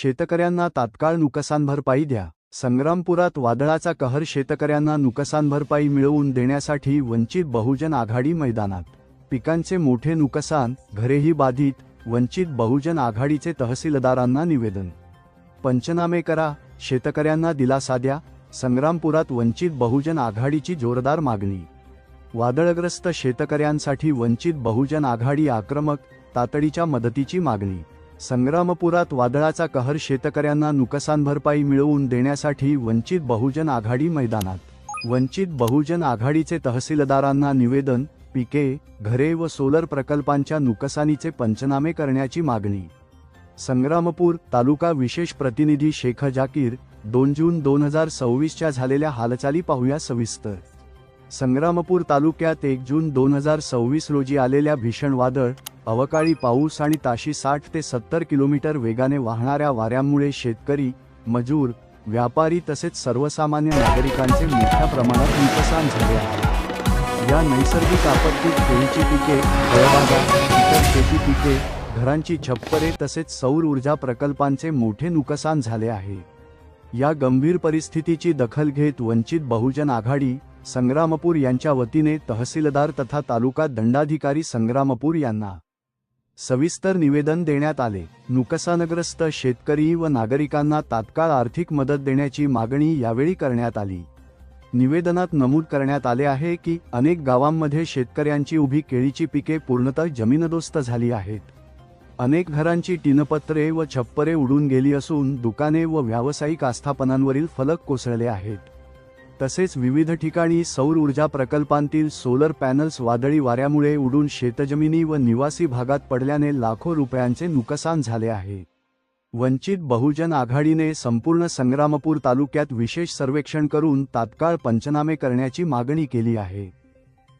शेतकऱ्यांना तात्काळ नुकसान भरपाई द्या। संग्रामपुरात वादळाचा कहर, शेतकऱ्यांना नुकसान भरपाई मिळवून देण्यासाठी वंचित बहुजन आघाडी मैदानात। पिकांचे मोठे नुकसान, घरेही बाधित, वंचित बहुजन आघाडीचे तहसीलदारांना निवेदन। पंचनामे करा, शेतकऱ्यांना दिलासा द्या। संग्रामपुरात वंचित बहुजन आघाडीची जोरदार मागणी। वादळग्रस्त शेतकऱ्यांसाठी वंचित बहुजन आघाडी आक्रमक, तातडीच्या मदतीची मागणी। संग्रामपुरात वादळाचा कहर, शेतकऱ्यांना नुकसान भरपाई मिळवून देण्यासाठी वंचित बहुजन आघाडी मैदानात। वंचित बहुजन आघाडीचे तहसीलदारांना निवेदन। पिके, घरे व सोलर प्रकल्पांच्या नुकसानीचे पंचनामे करण्याची मागणी। संग्रामपूर तालुका विशेष प्रतिनिधी शेख जाकीर। 2 जून 2026च्या झालेल्या हालचाली पाहूया सविस्तर। संग्रामपूर तालुक्यात 1 जून 2026 रोजी आलेल्या भीषण वादळ, अवकाळी पाऊस आणि ताशी 60 ते 70 किलोमीटर वेगाने वाहणाऱ्या वाऱ्यांमुळे शेतकरी, मजूर, व्यापारी तसेच सर्वसामान्य नागरिकांचे मोठ्या प्रमाणात नुकसान झाले आहे। या नैसर्गिक आपत्तीत केळीची पिके, फळबागा, इतर शेती पिके, घरांची छप्परे तसेच सौर ऊर्जा प्रकल्पांचे मोठे नुकसान झाले आहे। या गंभीर परिस्थितीची दखल घेत वंचित बहुजन आघाडी, संग्रामपूर यांच्या वतीने तहसीलदार तथा तालुका दंडाधिकारी संग्रामपूर यांना सविस्तर निवेदन देण्यात आले। नुकसानग्रस्त शेतकरी व नागरिकांना तात्काळ आर्थिक मदत देण्याची मागणी यावेळी करण्यात आली। निवेदनात नमूद करण्यात आले आहे की अनेक गावांमध्ये शेतकऱ्यांची उभी केळीची पिके पूर्णतः जमीनदोस्त झाली आहेत। अनेक घरांची टिनपत्रे व छप्परे उडून गेली असून दुकाने व व्यावसायिक आस्थापनांवरील फलक कोसळले आहेत। तसेच विविध ठिकाणी सौर ऊर्जा प्रकल्पांतील सोलर पॅनल्स वादळी वाऱ्यामुळे उडून शेतजमिनी व निवासी भागात पडल्याने लाखो रुपयांचे नुकसान झाले आहे। वंचित बहुजन आघाडीने संपूर्ण संग्रामपूर तालुक्यात विशेष सर्वेक्षण करून तात्काळ पंचनामे करण्याची मागणी केली आहे।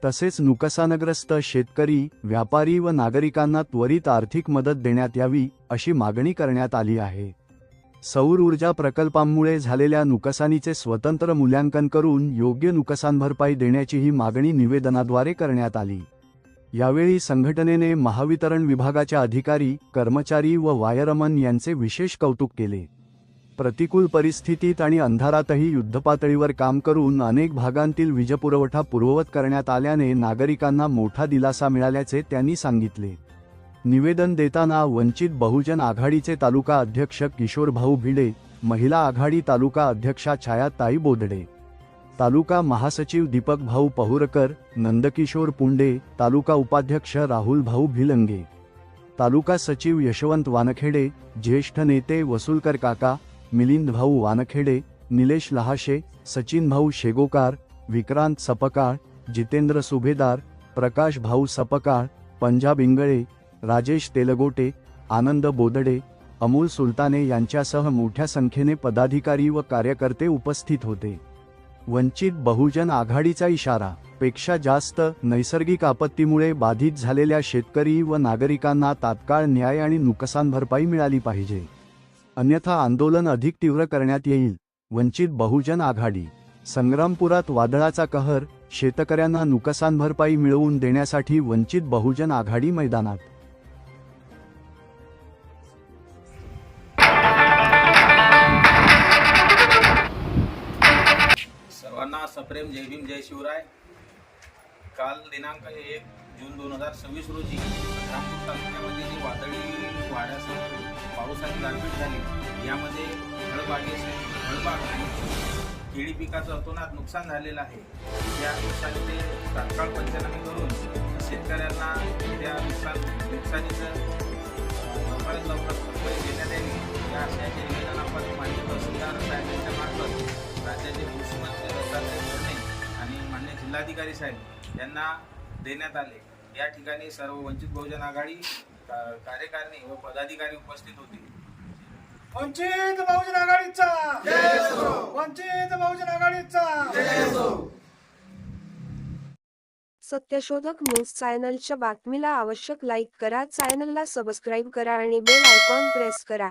तसेच नुकसानग्रस्त शेतकरी, व्यापारी व नागरिकांना त्वरित आर्थिक मदत देण्यात यावी अशी मागणी करण्यात आली आहे। सौर ऊर्जा प्रकल्पांमुळे झालेल्या नुकसानीचे स्वतंत्र मूल्यांकन करून योग्य नुकसान भरपाई देण्याचीही मागणी निवेदनाद्वारे करण्यात आली। यावेळी संघटनेने महावितरण विभागाच्या अधिकारी, कर्मचारी व वायरमन यांचे विशेष कौतुक केले। प्रतिकूल परिस्थितीत आणि अंधारातही युद्धपातळीवर काम करून अनेक भागांतील वीजपुरवठा पूर्ववत करण्यात आल्याने नागरिकांना मोठा दिलासा मिळाल्याचे त्यांनी सांगितले। निवेदन देताना वंचित बहुजन आघाडीचे तालुका अध्यक्ष किशोर भाऊ भिडे, महिला आघाडी तालुका अध्यक्षा छायाताई बोदडे, तालुका महासचिव दीपक भाऊ पहुरकर, नंदकिशोर पुंडे, तालुका उपाध्यक्ष राहुल भाऊ भिलंगे, तालुका सचिव यशवंत वानखेडे, ज्येष्ठ नेते वसुलकर काका, मिलिंद भाऊ वानखेडे, निलेश लहाशे, सचिन भाऊ शेगोकार, विक्रांत सपकाळ, जितेंद्र सुभेदार, प्रकाश भाऊ सपकाळ, पंजाब इंगळे, राजेश तेलगोटे, आनंद बोदडे, अमोल सुलताने यांच्यासह मोठ्या संख्येने पदाधिकारी व कार्यकर्ते उपस्थित होते। वंचित बहुजन आघाडीचा इशारा, पेक्षा जास्त नैसर्गिक आपत्तीमुळे बाधित झालेल्या शेतकरी व नागरिकांना तात्काळ न्याय आणि नुकसान भरपाई मिळाली पाहिजे, अन्यथा आंदोलन अधिक तीव्र करण्यात येईल। वंचित बहुजन आघाडी। संग्रामपुरात वादळाचा कहर, शेतकऱ्यांना नुकसान भरपाई मिळवून देण्यासाठी वंचित बहुजन आघाडी मैदानात। सर्वांना सप्रेम जय भीम जय शिवराय। काल दिनांक 1 जून 2026 रोजी संग्रामपूर तालुक्यामध्ये जी वादळी वाऱ्यासह पावसाची गारपीट झाली, यामध्ये फळबाग आणि केळी पिकाचं अतोनात नुकसान झालेलं आहे। या नुकसानीचे तात्काळ पंचनामे करून शेतकऱ्यांना त्या नुकसानीचं लवकरात लवकर भरपाई देण्यात यावी, या आशयाचे निवेदन आपण माननीय तहसीलदार साहेबांच्या मार्फत राज्याचे मुख्यमंत्री आणि माननीय जिल्हाधिकारी साहेब यांना देण्यात आले। या ठिकाणी सर्व वंचित बहुजन आघाडी कार्यकारिणी व पदाधिकारी उपस्थित होते। वंचित बहुजन आघाडीचा जय असो, वंचित बहुजन आघाडीचा जय असो। सत्यशोधक न्यूज चॅनलच्या बातमीला आवश्यक लाईक करा, चॅनलला सबस्क्राईब करा आणि बेल आयकॉन प्रेस करा।